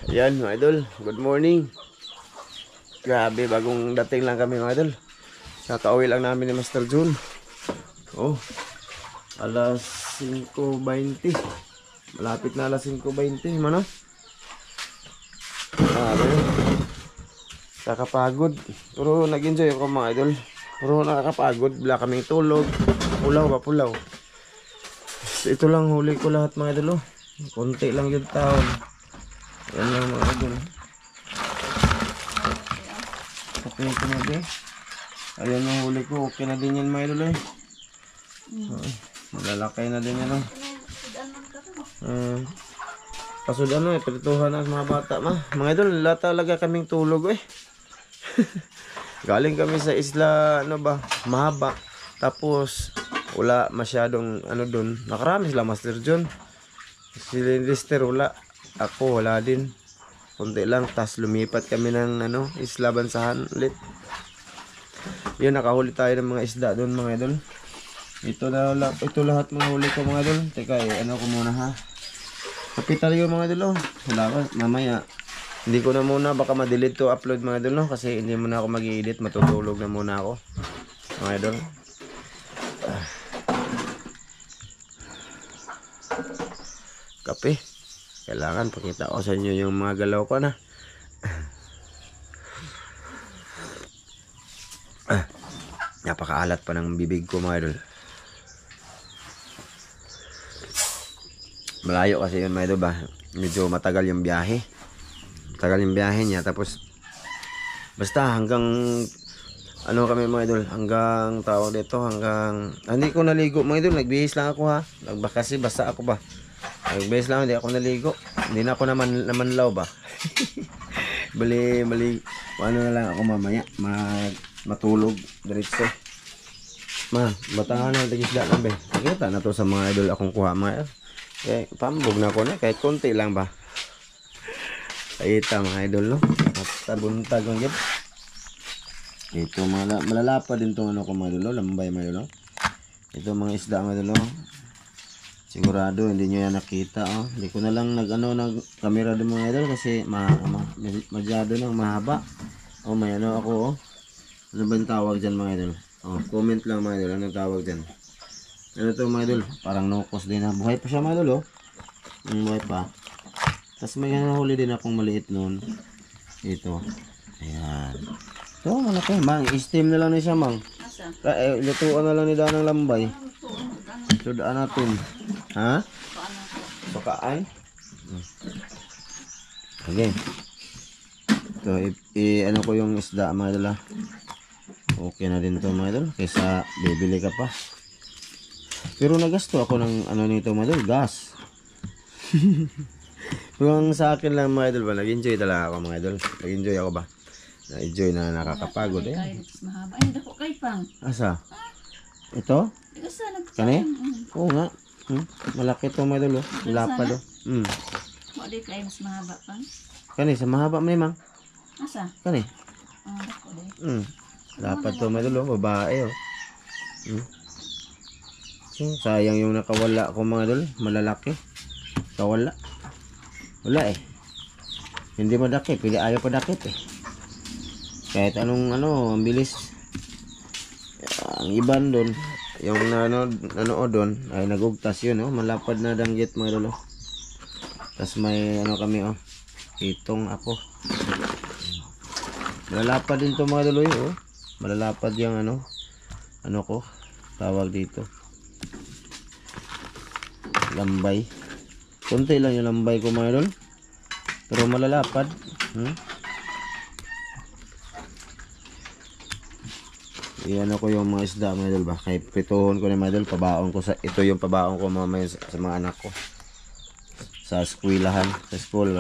Yan mga idol, good morning. Grabe, bagong dating lang kami mga idol. Kakauwi lang namin ni Master Jun. Oh, alas 5:20. Malapit na alas 5:20, mano? Grabe. Kakapagod. Pero nag-enjoy ako mga idol. Pero nakakapagod, wala kaming tulog. Pulaw ba, pulaw. Ito lang huli ko lahat mga idol. Oh. Konti lang yung taon. Yan lang mga idol. Okay ko na din. Ayan yung huli ko. Okay na din yan mga idol eh. Malalakay na din yan. Pasod ano eh. Perituhan na mga bata ma. Mga idol, wala talaga kaming tulog eh. Galing kami sa isla ano ba, mahaba. Tapos wala masyadong ano doon. Nakarami sila Master John. Si Lister wala. Ako wala din. Kunti lang. Tas lumipat kami ng ano, isla Bansahan ulit. Yun, nakahuli tayo ng mga isda doon mga idol. Ito lahat mga huli ko mga idol. Teka ano ko muna ha. Kapital yung mga idol. Wala ba? Mamaya. Hindi ko na muna. Baka ma-delete to upload mga idol. Kasi hindi muna ako mag-i-edit. Matutulog na muna ako. Mga idol. Kape. Kailangan pakita ko sa inyo yung mga galaw ko na. Napakaalat pa ng bibig ko mga idol. Malayo kasi yun mga idol ba. Medyo matagal yung biyahe. Matagal yung biyahe niya. Tapos basta hanggang ano kami mga idol. Hanggang tawag dito. Hanggang hindi ko naligo mga idol. Nagbihis lang ako ha. Kasi basta ako ba. Nagbihis lang. Hindi ako naligo. Hindi na ako namanlaw ba. Bali ano na lang ako mamaya. Matulog diretso. Batangan na tigisda lang ba. Nakita na to sa mga idol akong kuha mga idol. Okay, pambog na ko na kahit konti lang ba. Kaita mga idol no. Tabuntag ang gid. Ito malalapa din tong ano ko mga idol no, lambay mga idol no. Ito mga isda mga idol no. Sigurado hindi niyo yan nakita oh. Hindi ko na lang nag camera din mga idol kasi masyado nang mahaba. Oh may ano ako oh. Ano ba yung tawag dyan mga idol? Oh, comment lang mga idol. Anong tawag dyan? Ano to mga idol? Parang nukos din na. Buhay pa siya mga idol oh. Buhay pa. Tapos may nahuli din akong maliit noon. Ito. Ayan. So malaki. Mang, steam na lang ni siya mang. Lutuan na lang ni Danang Lambay. Sudaan natin. Ha? Pakaan? Okay. Ito, ano ko yung isda mga idol ah. Okay na din to mga idol. Kaysa bibili ka pa. Pero nagasto ako ng ano nito mga idol. Gas. Pero ang sa akin lang mga idol ba. Nag-enjoy talaga ako mga idol. Nag-enjoy ako ba. Na-enjoy na nakakapagod eh. Ay, dako kay pang. Asa? Ito? Kani? Oo nga. Malaki to mga idol oh. Lapad oh. Mo di kay mas mahaba pang. Kani sa mahaba man mang. Asa? Kani? Dako di. Lapad to mga idol oh. Babae oh. Sayang yung nakawala ko mga idol. Malalaki. Kawala. Wala eh. Hindi madakip. Hindi ayaw padakip eh. Kahit anong ano, ang bilis. Ang iban doon, yung ano doon, ay nagugtas yun oh. Malapad na danggit mga idol oh. Tapos may ano kami oh. Itong ako. Malalapad din to mga idol oh. Malalapad yung ano ko. Tawag dito. Lambay. Kunti lang yung lambay ko mga idol. Pero malalapad. Iyan ako yung mga isda mga idol ba. Kaya prituhon ko na mga idol. Pabaon ko sa ito yung pabaon ko mamaya sa mga anak ko. Sa eskwelahan. Sa school.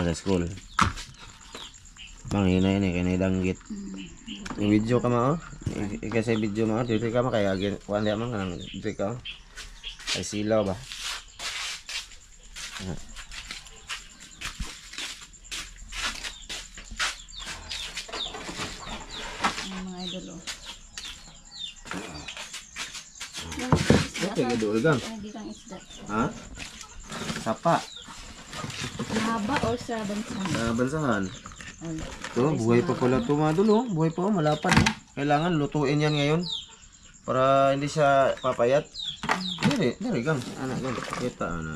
Manghinay na kaya danggit. Yung video ka ma oh. Kasi video ma oh. Dito ka ma kaya kuhan diya ma. Dito ka oh. Ay silaw ba. Mga idol oh. idol gang. Hindi kang isda. Ha? Sapa. Mahaba or sa bansa? Bansahan. Ay, Ito, buhay pa pala ito mga idol, oh. Buhay pa, oh, malapad. Oh. Kailangan lutuin yan ngayon. Para hindi siya papayat. Diri gang. Anak gang. Kita anak.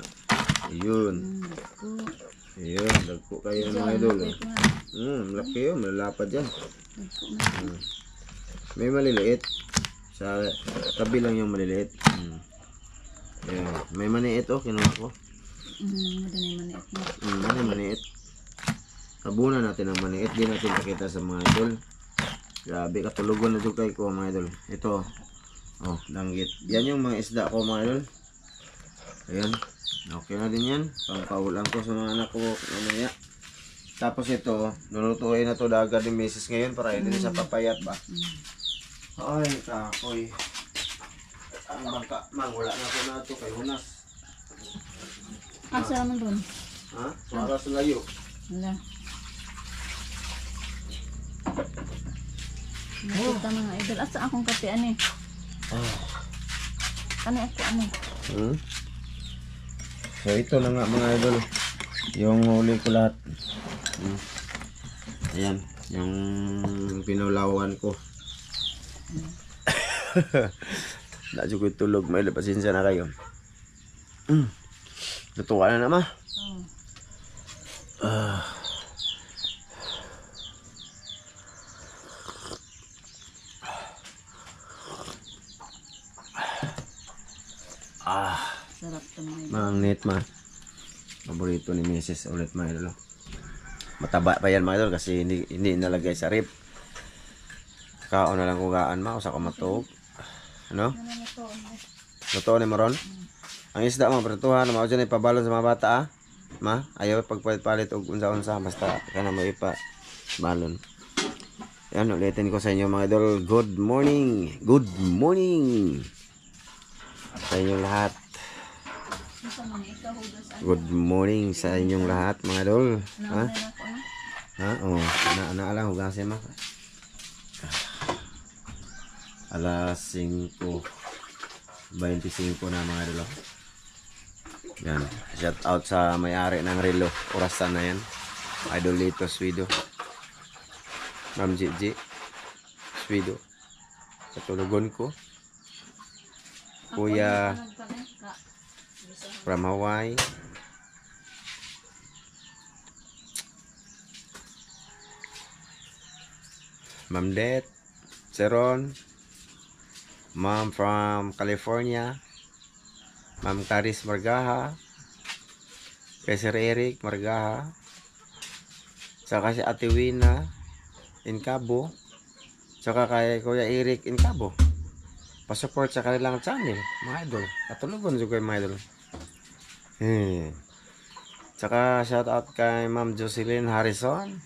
Ayun. Dako. Ayun, dagpo kayo mga idol. Malaki yun, malalapad yan. Dako man. May maliliit. Sa tabi lang yung maliliit. Ayan. May maniit oh, kinuha ko. Madali maniit mo. May maniit. Tabunan natin ang maniit. Di natin pakita sa mga idol. Grabe, katulugan na ito kay ko mga idol. Ito. Oh, langgit. Yan yung mga isda ko mga idol. Ayan. Okay na din yan. Pangpaulan ko sa mga anak ko mamaya. Tapos ito, lulutuin na to dagat ni Mrs. ngayon para hindi sa papayat ba. Ay, kakoy. Ang bangka, mang, wala na ko na ito kay Hunas. Asa naman doon? Ha? Para sa layo. Wala. Nakita mga idol. Asa akong kape ani? Ano ako ano? So ito na nga mga idol. Yung huli ko lahat. Ayan. Yung pinulawan ko. Nadyo ko tulog. May pasensya na kayo. Lutuan na naman. Sarap ito mga idol. Mangit ma. Paborito ni Mrs. ulit mga idol. Mataba pa yan mga idol kasi hindi nalagay sa rip. Kaon na lang kugaan ma. Usa ka matog. Ano? Luto ni Maron? Ang isda mo, pertuhan, mao dyan ipabalon sa mga bata ah. Ma, ayaw pagpalit og unsa-unsa basta kana mo ipa balon. Yan, ulitin ko sa inyo mga idol. Good morning. Good morning. Sa inyong lahat. Good morning sa inyong lahat mga idol. Ha? Ha? Oh, ana lang hugasin ma. Alas 5:25 na mga idol. Yan. Shout out sa may-ari ng relo. Orasan na yan. Idolito Swido. Ma'am Gigi Swido. Sa tulugon ko. Kuya from Hawaii. Ma'am Det Seron. Ma'am from California. Ma'am Caris Margaha. Kay Sir Eric Margaha. Saka si Ate Wina in Cabo. Saka kay Kuya Eric in Cabo. Pa-support sa kanilang channel, mga idol. Katulugon juga mga idol. Saka shout out kay Ma'am Jocelyn Harrison.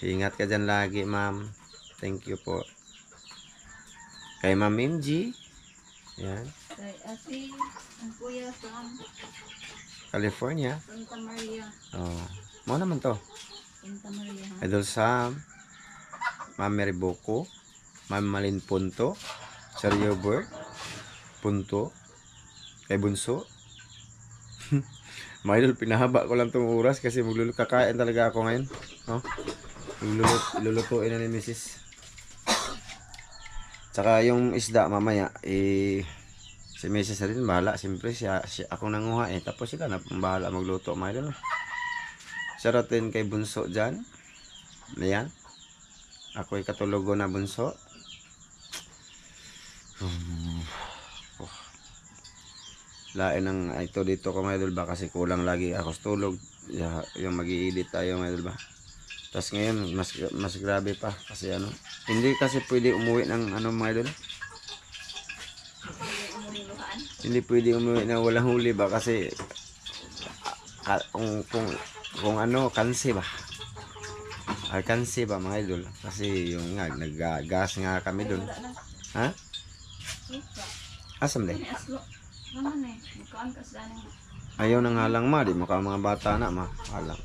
Ingat ka dyan lagi, ma'am. Thank you po. Kay Ma'am MG. Yan. Kay Ate, ang kuya from California. Santa Maria. Oh. Mo naman to. Santa Maria. Idol Sam. Ma'am Mary Boko. Ma'am Malin Punto. Sir Yobert Punto. Kay Bunso. Mga idol, pinahaba ko lang itong oras kasi kakain talaga ako ngayon. No? Lulutuin na ni Mrs. Tsaka yung isda mamaya, si Mrs. rin bahala. Siyempre siya akong nanguha eh. Tapos sila na bahala magluto mga idol. Shoutin kay Bunso dyan. Ayan. Ako'y katulugo na Bunso. Lain ng ito dito ko mga idol ba kasi kulang lagi ako sa tulog. Yung mag-i-edit tayo mga idol ba. Tapos ngayon mas grabe pa kasi ano. Hindi kasi pwede umuwi ng ano mga idol. Hindi pwede umuwi na walang huli ba kasi kung ano kansi ba. Kansi ba mga idol kasi yung nga nag-gas nga kami doon. Ha? Asam din. Ayaw nang halang ma, di mo ka mga bata na ma, halang.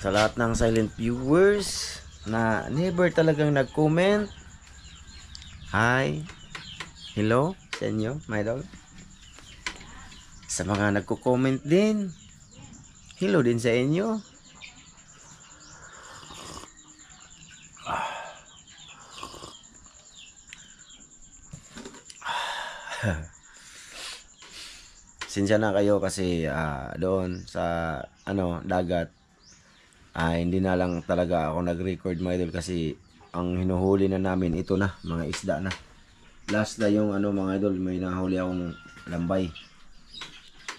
Sa lahat ng silent viewers na never talagang nag-comment. Hi. Hello sa inyo, my idol. Sa mga nagko-comment din. Hello din sa inyo. Sinsya na kayo kasi doon sa dagat hindi na lang talaga ako nag-record mga idol kasi ang hinuhuli na namin ito na, mga isda na. Last na yung mga idol, may nahuli akong lambay.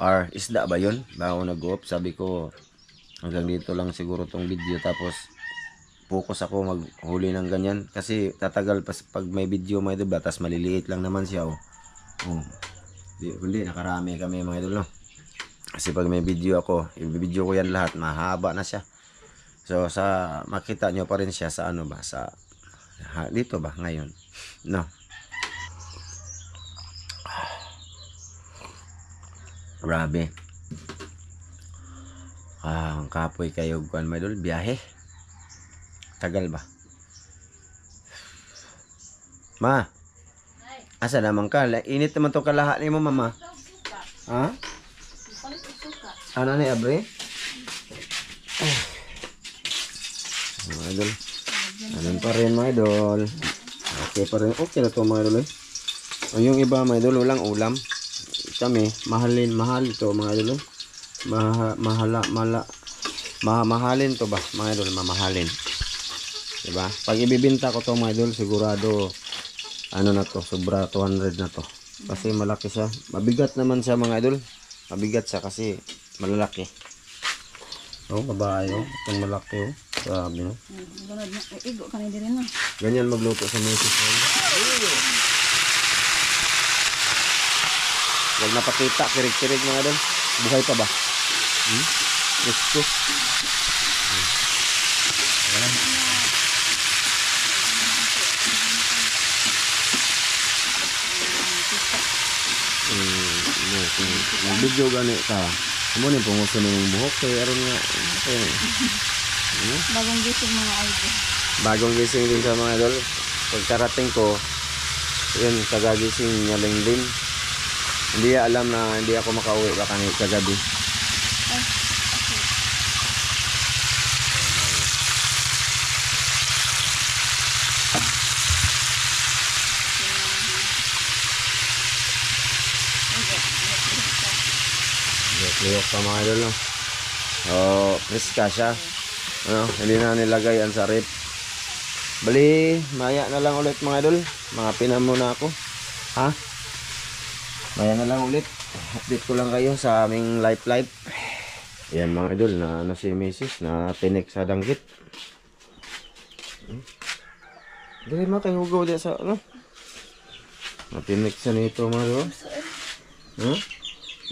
Or isda ba yun? Bago nag-off, sabi ko hanggang dito lang siguro tong video tapos focus ako maghuli ng ganyan kasi tatagal pag may video mga idol, batas maliliit lang naman siya Hindi, nakarami kami mga idol no. Kasi pag may video ako, i-video ko yan lahat, mahaba na siya. So sa makita nyo pa rin siya sa sa dito ba ngayon no. Grabe. Ang kapoy kayo kuan mga idol, biyahe. Tagal ba? Ma. Asa naman ka? Init naman to kalahat ni mo mama. Ha? Ano ni abre? Mga idol. Anong pa rin mga idol. Okay pa rin. Okay na to mga idol O yung iba mga idol, walang ulam. Kami, mahal ito mga idol. Mahalin to ba mga idol, mamahalin. Diba? Pag ibibenta ko to mga idol, sigurado na to, sobra 200 na to. Kasi malaki siya. Mabigat naman siya mga idol. Mabigat siya kasi malalaki. Babae itong malaki Grabe no. Igo ka na din na. Ganyan magluto sa meses mo. Huwag napakita, kirig-kirig mga idol. Buhay pa ba? Gusto. Mag-video gani ka. Amo ni punguso ng buhok kay aron nga. Bagong gising mga idol. Bagong gising din sa mga idol. Pagkarating ko, yun, kagagising niya lang din. Hindi niya alam na hindi ako makauwi baka kagabi. Liyok pa mga idol no. Friska siya. Hindi na nilagay ang sarip. Bali, maya na lang ulit mga idol. Mga pinamuna ako. Ha? Maya na lang ulit. Update ko lang kayo sa aming life. Yan mga idol, na si Mrs. na tinik sa danggit. Dali mo kayo hugaw dia sa Matinik sa nito mga idol.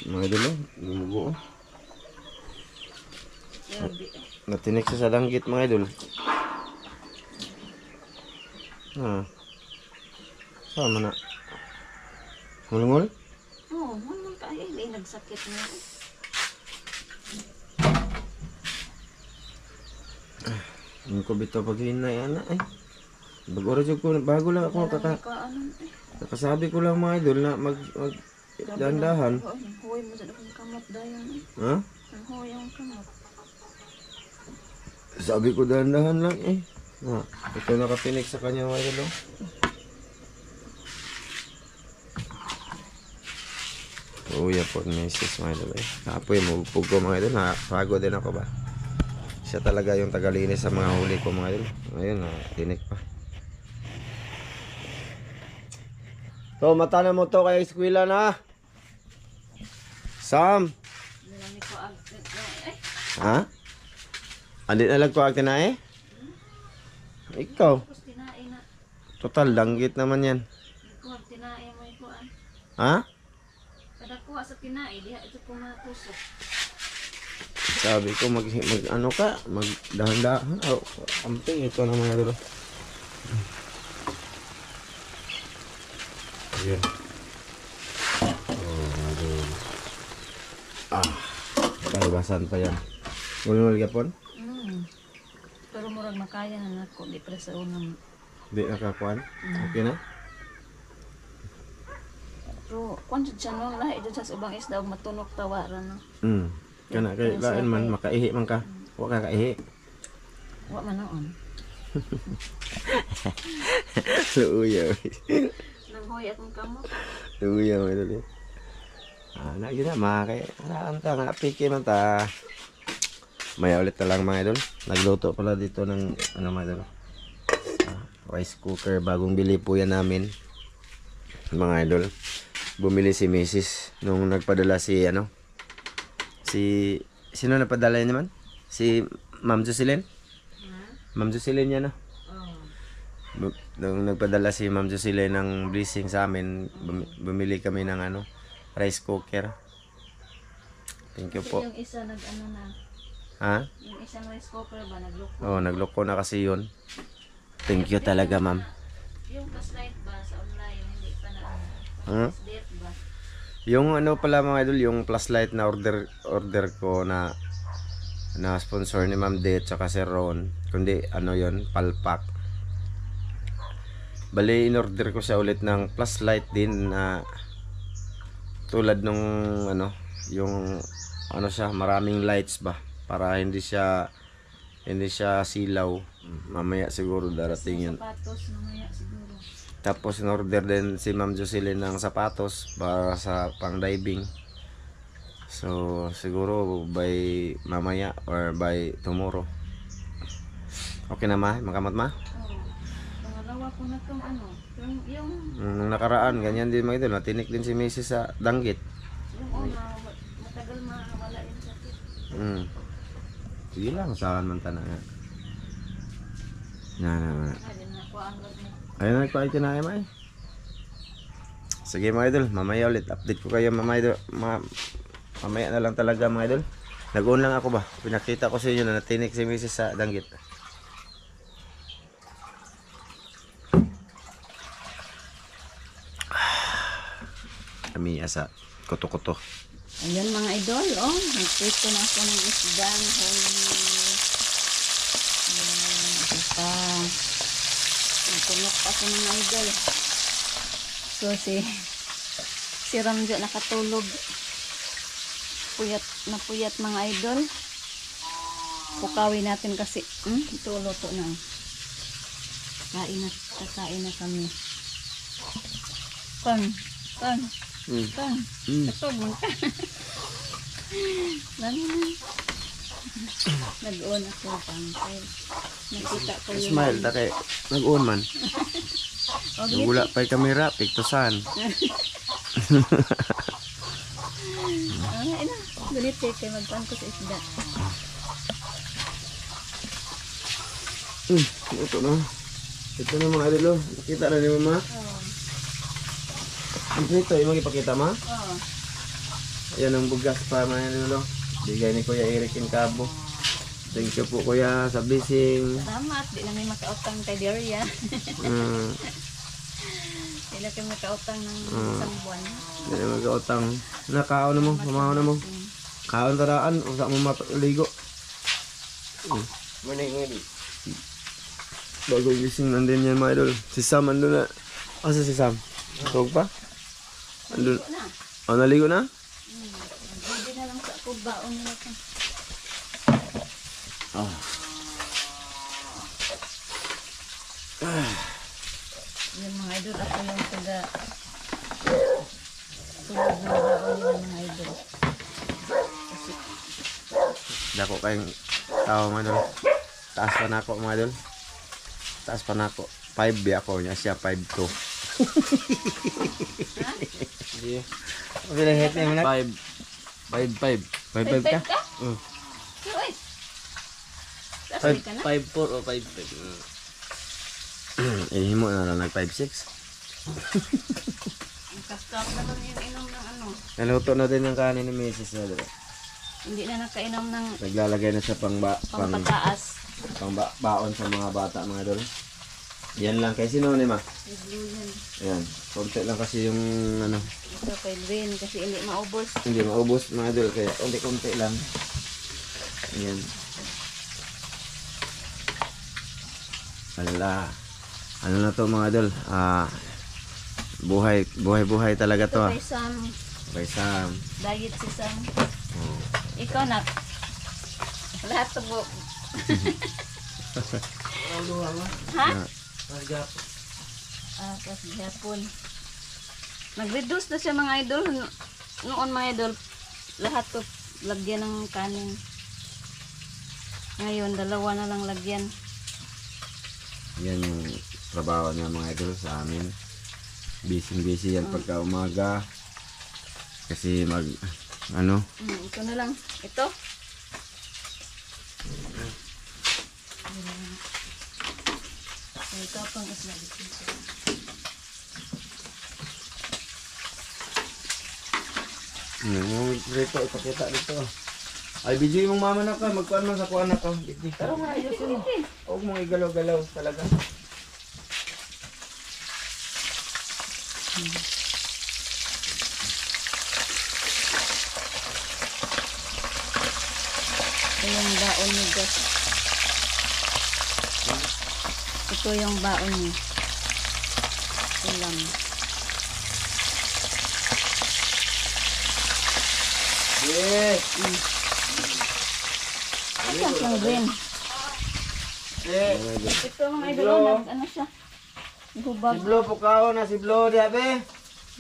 Mga idol lumugo. Natinik sa danggit mga idol. Sama na. Mulungol? Oo, mulungol ka. Ay, nagsakit na. Hindi ko bito pag hinay anak bago lang ako kakasabi ko lang mga idol na mag dandahan. Huwag mo sa dakong kamot dayan. Ha? Huwag yung kamot. Sabi ko dandahan lang ito nakatinik sa kanya mga idol. Uya po meses mga idol Kapoy mo pug ko mga idol. Nakapagod din ako ba? Siya talaga yung tagalinis sa mga huli ko mga idol. Ngayon tinik pa. So mata na mo to kay eskwela na. Sam. Ha? Andi na lang ko agad na Ikaw. Total danggit naman yan. Ha? Kada kuha sa tinai diha ito ko matusok. Sabi ko mag dahan-dahan. Amping ito na mga idol. Ayan. Kaibasan pa yan. Ngulungol ka pon? makaya na nako di para sa unang. Di nakakuan. Okay na? Pero kung siya no lahi dyan sa ubang isda ug matunok tawaran no. Kana kay lain man makaihi man ka. Wa ka kaihi. Wa man noon. Luya. Nanghoy akong kamot. Luya mo idol. Na yun na makay. Saan ta nga piki man ta. Maya ulit na lang mga idol. Nagluto pala dito ng ano mga idol. Rice cooker. Bagong bili po yan namin. Mga idol. Bumili si Mrs. Nung nagpadala si ano. Sino napadala niya naman? Si Ma'am Jocelyn? Ma'am Jocelyn yan Nung nagpadala si Ma'am Jocelyn ng blessing sa amin, bumili kami ng ano, rice cooker. Thank you po. Yung isa nag-ano na. Ha? Yung isang rice cooker ba nagloko? Oh, nagloko na kasi yun. Thank you talaga, ma'am. Yung flashlight ba sa online hindi pa na Hmm? date ba? Yung ano pala mga idol, yung flashlight na order ko na sponsor ni Ma'am Det tsaka si Ron. Kundi ano yon, palpak. Bali in-order ko siya ulit ng flashlight din na tulad nung ano, yung ano siya, maraming lights ba para hindi siya silaw. Mamaya siguro darating yun. Sapatos mamaya siguro. Tapos in-order din si Ma'am Jocelyn ng sapatos para sa pang-diving. So, siguro by mamaya or by tomorrow. Okay na ma? Makamot ma? Oo. Pangalawa ko na tong ano, yung Nung nakaraan, ganyan din mga idol. Natinik din si Mrs. sa danggit. una, matagal mawala yung sakit. Sige lang, saan man tanang nga. Na. Ayun na ko ang gabi. Ayun na, kuha na ay. Sige mga idol, mamaya ulit. Update ko kayo mga idol. Mamaya na lang talaga mga idol. Nag-on lang ako ba? Pinakita ko sa inyo na natinik si Mrs. sa danggit. Kami asa kuto-kuto. Ayan mga idol, oh, nagprito na ako ng isdang holy. Ayan, pa. Nagtunok pa ako mga idol. So si Ramjo nakatulog. Puyat mga idol. Pukawin natin kasi, ito luto na. Kakain na kami. Pang. Katog mo ka. Nag-on ako pang. Nakita ko yung... Smile, dake. Nag-on man. Okay. Wala pa'y kamera, piktusan. Ina. Gulit kay magpan ko sa isda. Ito na. Ito na mga idol. Nakita na ni mama. Ito yung magipakita ma. Ayan ang bugas pa mga idol. Bigay ni Kuya Eric in Cabo. Thank you po kuya sa blessing. Salamat. Di na may makautang kay Daria. Di na kayo makautang ng isang buwan. Hindi na mag-utang. Nakaon na mo. Kumaon na mo. Kaon taraan. Usak mo maligo. Morning. Bagong gising nandun yan mga idol. Si Sam andun na. Asa si Sam? Tawag pa? Andun. Naligo na. Oh, naligo na? Hindi na lang sa ako. Baon na lang. Yan mga idol. Ako yung taga tulog na baon nila mga idol. Kasi Dako kayong tao mga idol. Taas pa na ako mga idol. Taas pa na ako. 5 ako niya siya 5'2". Sige. Bilang hit niya mo na? 5'5". 5'5 ka? ka? Uy! Five. Kasi ka na? 5'4 o 5'5. Eh, mo na lang nag 5'6". Ang kap-kap na lang yung inom ng ano. Naluto na din ng kanin ni Mrs. na dito. Hindi na nakainom ng Naglalagay na siya pampataas. baon sa mga bata mga idol. Yan lang kay sino ni ma? Blue yan. Ayan. Konti lang kasi yung ano. Ito kay Lynn kasi hindi maubos. Hindi maubos mga idol kaya konti-konti lang. Ayan. Ala. Ano na to mga idol? Buhay talaga to. Ito kay Sam. Okay, Sam. Diet si Sam. Oh. Ikaw na. Lahat to po. Ha? Kasi hapon. Nag-reduce na siya mga idol. Noon mga idol, lahat to lagyan ng kanin. Ngayon, 2 na lang lagyan. Yan yung trabaho niya mga idol sa amin. Busy yan pagka umaga. Kasi Ito na lang. Ito. Ito pang kaslabi. Yung dito, ipakita dito. Ay, video mong mama na ka. Magkuhan man sa kuhan na ka. Pero mga ayusin mo. Huwag mong igalaw-galaw talaga. Ito yung baon niya, guys. Ito yung baon niya. Ulam. Yes! Ito yung green. Ito mga idol, ano siya? Si Hubag. Blo, pukaw na si Blo, diabe.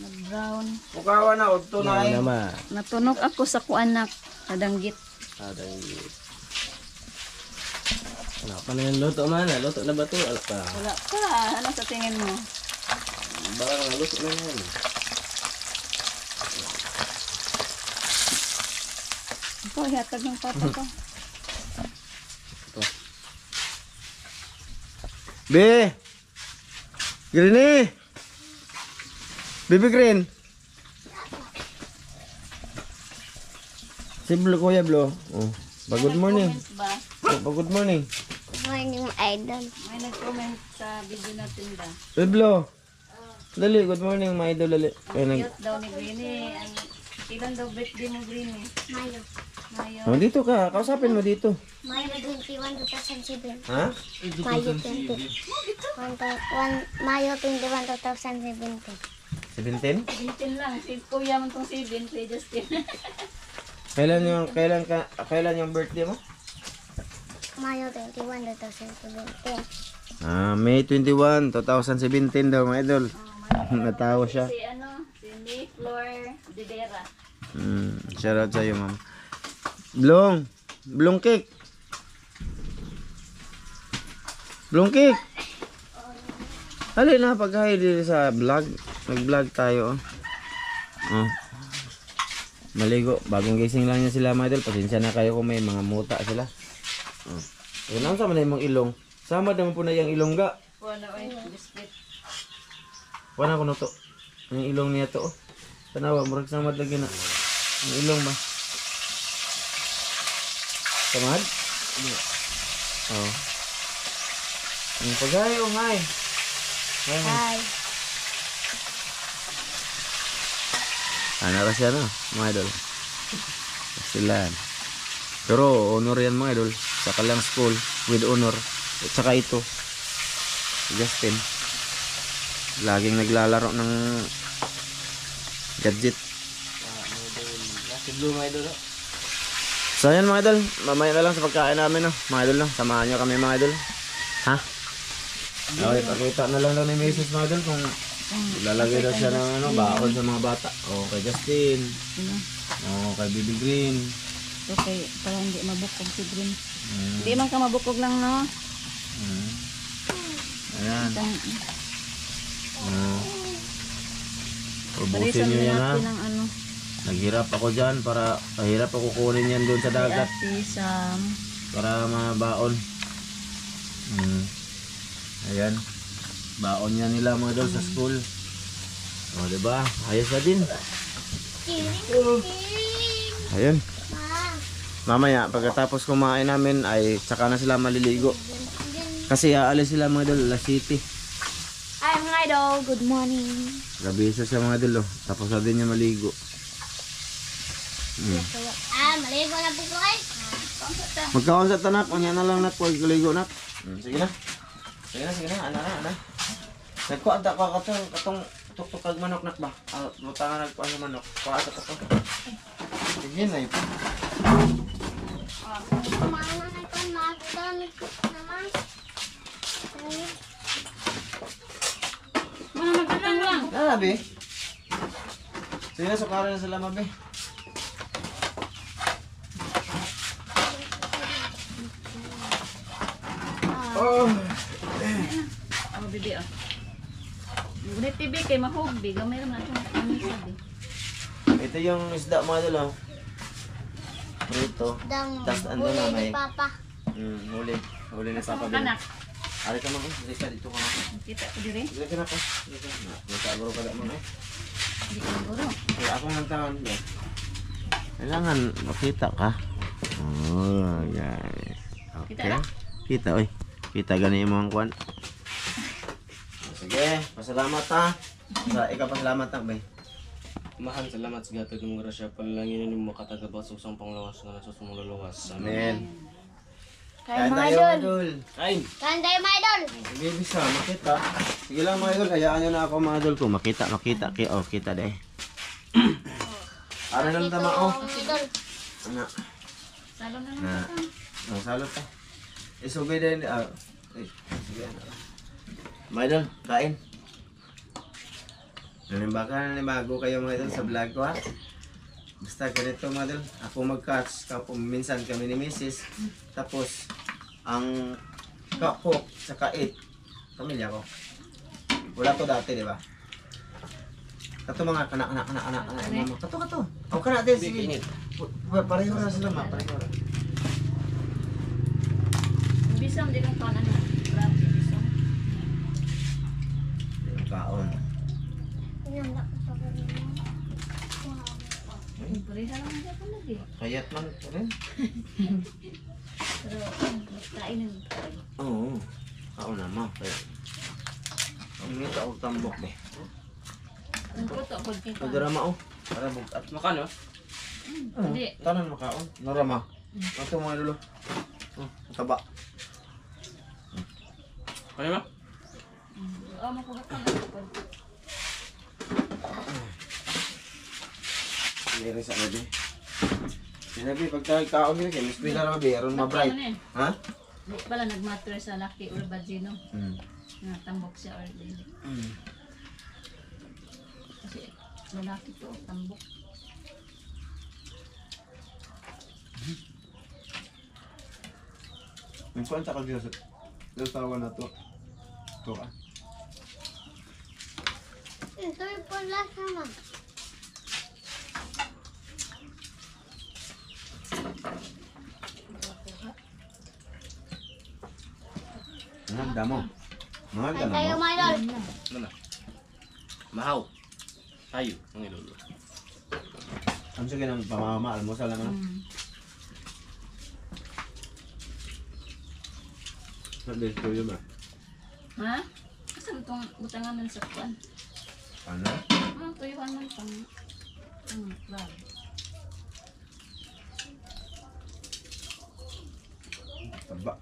Nag-brown. Pukaw na, udto na eh. Natunog ako sa kuanak. Kadanggit. Wala pa na yung luto man. Luto na ba ito? Wala pa. Wala pa. Ano sa tingin mo? Baka nga luto na yan. Ito, hihatag ng papa ko. Be! Green eh! Baby Green! Si Blo, Kuya Blo. Oh. Good morning. Nag-comment ba? Good morning. Morning, idol. May nag-comment sa video natin ba? Hey Blo. Dali, good morning mga idol. Dali. Cute daw ni Greenie. Ilan daw birthday mo, Greenie? Mayo. Mayo. Oh, dito ka. Kausapin mo dito. Mayo 21, 2007. Ha? Mayo 20. Mayo 21, 2017. 17? 17 lang. Si Kuya mo itong 7. Kay Justin. Kailan yung birthday mo? Mayo 21, 2017. May 21, 2017 daw mga idol. Natawa siya. Si May Flor Divera. Shout out sa'yo, ma'am. Blong cake. Blong cake. Halin na, pag-hi dito sa vlog. Nag-vlog tayo. Oh. Maligo. Bagong gising lang niya sila, mga idol. Pasensya na kayo kung may mga muta sila. Oh. Yan, sama na yung mga ilong. Sama naman po na yung ilong ga. Wala ay biscuit. Wala ko na to. Yung ilong niya to. Oh. Tanawa, murag samad lagi na. Yung ilong ba? Samad? Oo. Yung pag-hi, oh hi. Hi. Hi. Ano ka siya no, mga idol? Sila. Pero honor yan mga idol. Saka lang school with honor. At saka ito. Si Justin. Laging naglalaro ng gadget. Si Blue mga idol. So yan mga idol. Mamaya na lang sa pagkain namin no. Mga idol no. Samahan nyo kami mga idol. Ha? Okay, pakita na lang daw ni Mrs. mga idol kung lalagay daw siya ng bakod sa mga bata. O kay Justin. O kay Baby Green. Okay, para hindi mabukog si Green. Hindi man ka mabukog lang, no? Ayan. Ubusin Parisan nyo din yan ha. natin ng ano. Naghirap ako dyan para mahirap ako kunin yan doon sa dagat. Si Sam. Para mabaon. Ayan. Baon yan nila mga idol sa school. O diba? Ayos na din. Ayun. Mamaya pagkatapos kumain namin ay saka na sila maliligo. Kasi aalis sila mga idol alas 7. Hi, mga idol. Good morning. Gabisa siya mga idol oh. Tapos na din niya maligo. Maligo na po ko eh. Magkaon sa tanak, kanya na lang nak, pag ligo nak. Sige na. Sige na, ana. Nagkuha ta ko katong tuktok kag manok nak ba? Butangan nagkuha sa manok. Kuha ta ko. Sige na ito. Kumain na ito, naman. Mga nagtatang lang. Ah, be. Sige na, sukaran na sila, mabe. Oh. Oh, bibi ah. Ngunit TV kay mahugbi. Gamay naman itong kamisa di. Ito yung isda mga idol, oh. Prito. Dang Tas ano na, huli may- ni Papa. Huli. Huli na Sa papa. mga kanak. Ari ka mga, sige ka dito ka mga. Kita ko diri. Sige ka na ko. Sige ka na. Magkaguro ka na mga. Di ko guro. Kaya ako ng taon. Kailangan makita ka. Oh, guys. Kita Okay. na? Kita, oy. Kita gani mo ang kwan. Sige, pasalamat ha. Ikaw pasalamat na, bay. Mahal, salamat sa gatag ng grasya. Panalangin ni mo katagabas sa usang panglawas nga nasusong luluwas. Amen. Kain mga tayo, idol. idol. Kain! Kain tayo mga idol. Sige, bisa, makita. Sige lang mga idol, hayaan nyo na ako mga idol ko. Makita. Oh, kita deh. Ara lang tama, oh. Mga idol. Anak. Salo na lang Na. kita. Ang salot ta. Isugay din. Sige. Mga idol, kain. Nanibago kayo mga idol sa vlog ko ha. Basta ganito mga idol. Ako mag-catch. Minsan kami ni Mrs. Tapos, ang cook sa kait. Pamilya ko. Wala to dati, di ba? Kato mga anak. Mama. Kato. Ako ka natin. Sige. Pareho na sila ma. Pareho na. Bisam din ang kanan na. Grabe bisam. Yung kaon. Yan na ko sa kanila. Pareha lang siya pa lagi. Kayat man ito rin. Pero kain ng Oo. Kaon na ma. Kaya. Ang nito ako tambok eh. ang puto ko kay ka. Pagdarama oh. Para bukat. Makan, no? Hindi. Tanan makaon. Narama. Ito mga dulo. Taba. Kaya ba? Oh, makuha ka. Meron sa gabi. Sinabi, pag tayo kaon nila kayo, mas pila na mabi, aron ma-bright. Ha? Di pala nagmatter sa laki or badino. Na tambok siya or dili. Kasi lalaki to, tambok. May kwenta ka dito sa tawa na to. Ito ka. Ito yung pulas naman. Ang damo. Mga Kain tayo damo. mga idol. Ano na? Mahaw. Tayo, mga lolo. Ang sige ng pamama, almusal naman. Sabi ko yun ba? Ha? Kasi itong butangan man sa kuan. Ano? Tuyuhan man pang crab. Taba.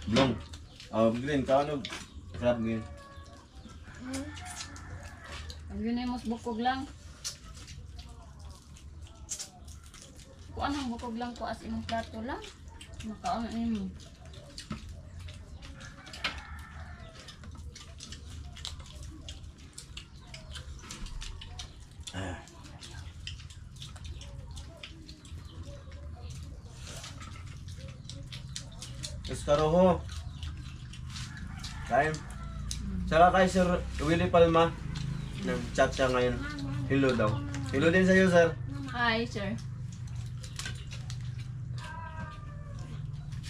Blong. Green, kaano? Crab green. Ang yun ay mas bukog lang. Kuan ang bukog lang ko as imong plato lang. Makaon na nimo. Eskaroho. Time. Saka kay Sir Willie Palma. Nag-chat siya ngayon. Hello daw. Hello din sa'yo, sir. Hi, sir.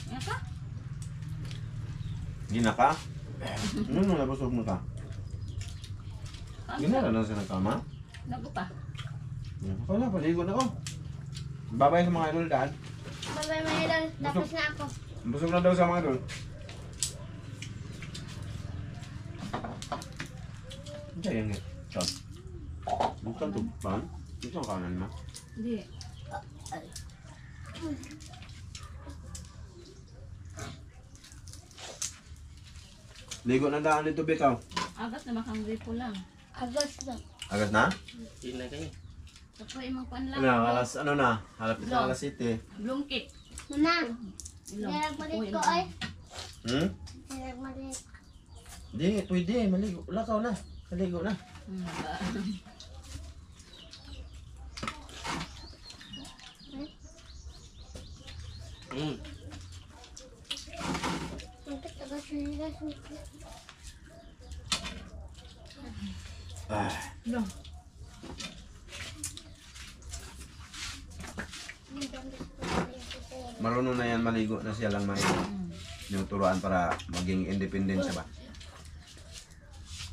Nga ka? Gina ka? Ano nabusog mo ka? Gina na sa kama? Nago pa. Wala, paligo na ko. Babay sa mga idol daan. Bye-bye mga idol. Tapos na ako. Busog na daw sa mga idol. Ano yan eh? Ito. Bukan to. Pan? Ito ang kanan mo. Hindi. Ligo na daan dito, Bikaw. Agas na makang gripo lang. Agos lang. Agas na? Hindi na kayo. Tapos imang pan lang. Ano, alas, ano na? Halapit na alas 7. Blungkit. Muna. Ilong. Nilagmalit ko ay. Hmm? Nilagmalit. Hindi, pwede. Maligo. Lakaw na. Maligo na. Hmm. Untuk agos nila. Ah. Ilong. Marunong na yan maligo na siya lang may yung turuan para maging independent siya ba?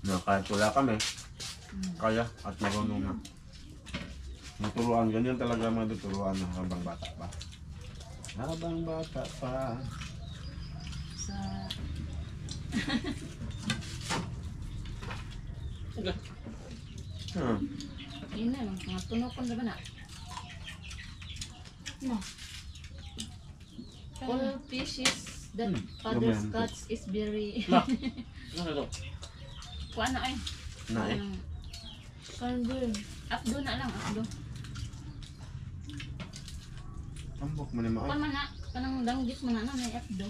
No, kahit wala kami, kaya at marunong na. Yung turuan, ganyan talaga mga turuan na habang bata pa. Habang bata pa. Sa... Ina, mga tunokon na ba na? No. All fishes that fathers lumayan. catch is very... Ma. Ano to? Kuha na ay. Na eh. Kanbun. Akdo na lang, akdo. Tambok mo ni mo. Kuha man na. Kanang danggit man na may akdo.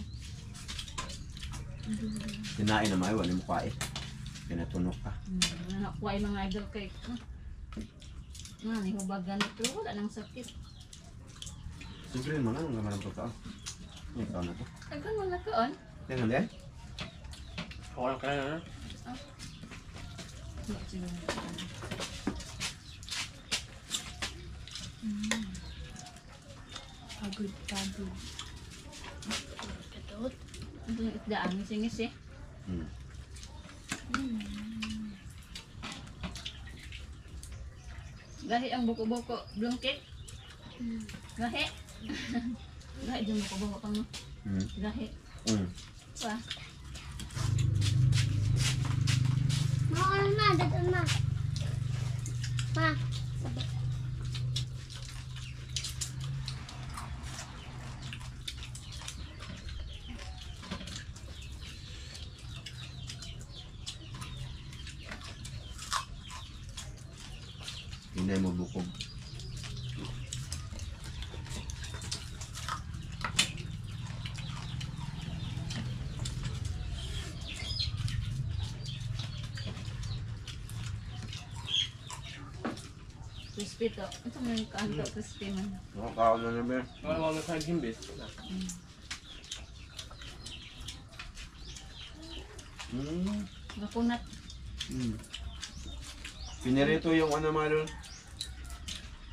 Kinain na mayo, wala mo pa eh. Pinatunok ka. Kuha yung mga idol kay... Nihubagan ito. Wala nang sakit. Siyempre mga ang gamalang to ka. Ikaw na to. Tagal mo na kaon. Tingnan din. Ako lang kaya na. Pagod, pagod. Kadot. Ito yung isdaan, singis eh. Hmm. Gahi ang buko-buko. Blungkit. Gahi. Gahi yung buko-buko pang no. Hmm. Gahi. Hmm. Pa. Ma, ma, dito ma. Ma. Hindi mo bukog. Crispy to. Ito mo yung kanto crispy man. Nakakaon na naman. Wala mo sa gimbis. Hmm. Nakunat. Hmm. Pinirito yung ano mga doon.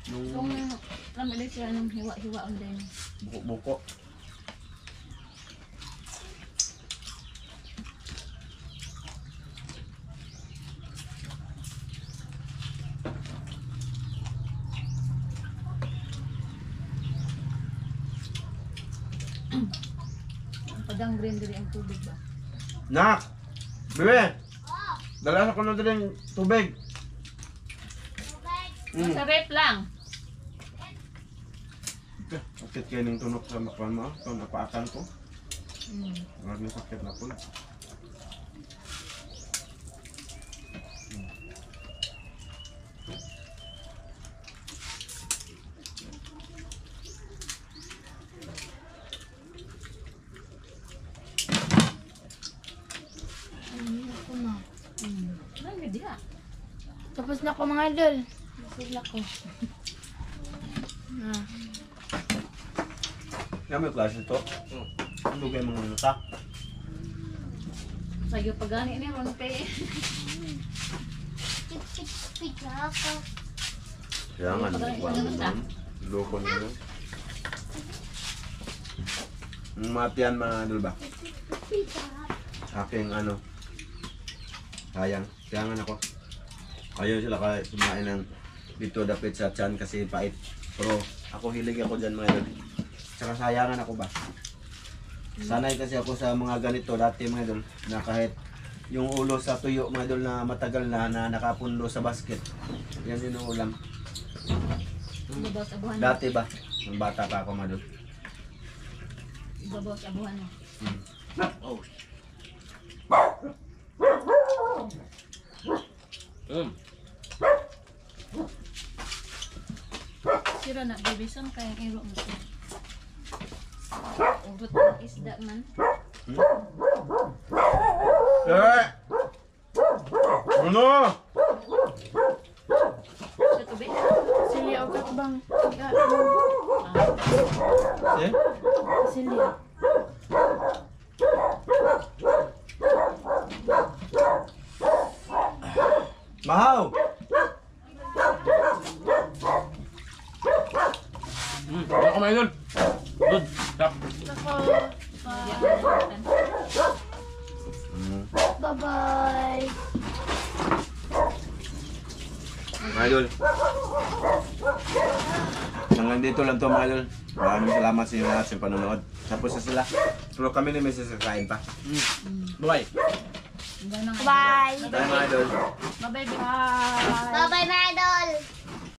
Kung lamili siya ng hiwa-hiwa ang din. Buko-buko. Padang green dili ang tubig ba? Nak! Bebe! Dala ko na din tubig. Sa rep lang. Sakit kayo ng tunok sa makuan mo. Ito napaakan ko. Mm. Maraming sakit na po. Ay, diha. Tapos na ko mga idol. Tapos na ko. Kaya may klase ito. Ano kayo mga nata? Sayo pagani ni ron kay. Pit na ako. Kaya nga, nagkuhan. Loko nyo. Matiyan mga idol ba? Pit na ako. Aking ano. Sayang. Kaya nga ako. Ayaw sila kaya kumain ng dito dapit sa tiyan kasi pait. Pero ako hilig ako dyan mga idol. Tsaka sayangan ako ba? Sanay kasi ako sa mga ganito dati mga idol. Na kahit yung ulo sa tuyo mga idol na matagal na nakapundo sa basket. Yan yung ulam. Ano ba sa buhan? Dati ba? Nung bata pa ako mga idol. Ibabaw sa abuhan mo. Oh. Sira na, baby. Saan kaya iro mo siya? Ugot ng isda man. Eh! Ano? Sa tubig? Sili o katbang. Eh? Sili. Mahaw! Ano ka mga idol? Good. Tap. Ako. Yan, yan. Bye-bye. Mga idol. Hanggang dito lang to mga idol. Maraming salamat sa inyo lahat sa panonood. Tapos na sila. Pero kami na may sasakain pa. Bye. Ganang- Bye. Bye mga idol. Bye-bye, baby. Bye-bye, man.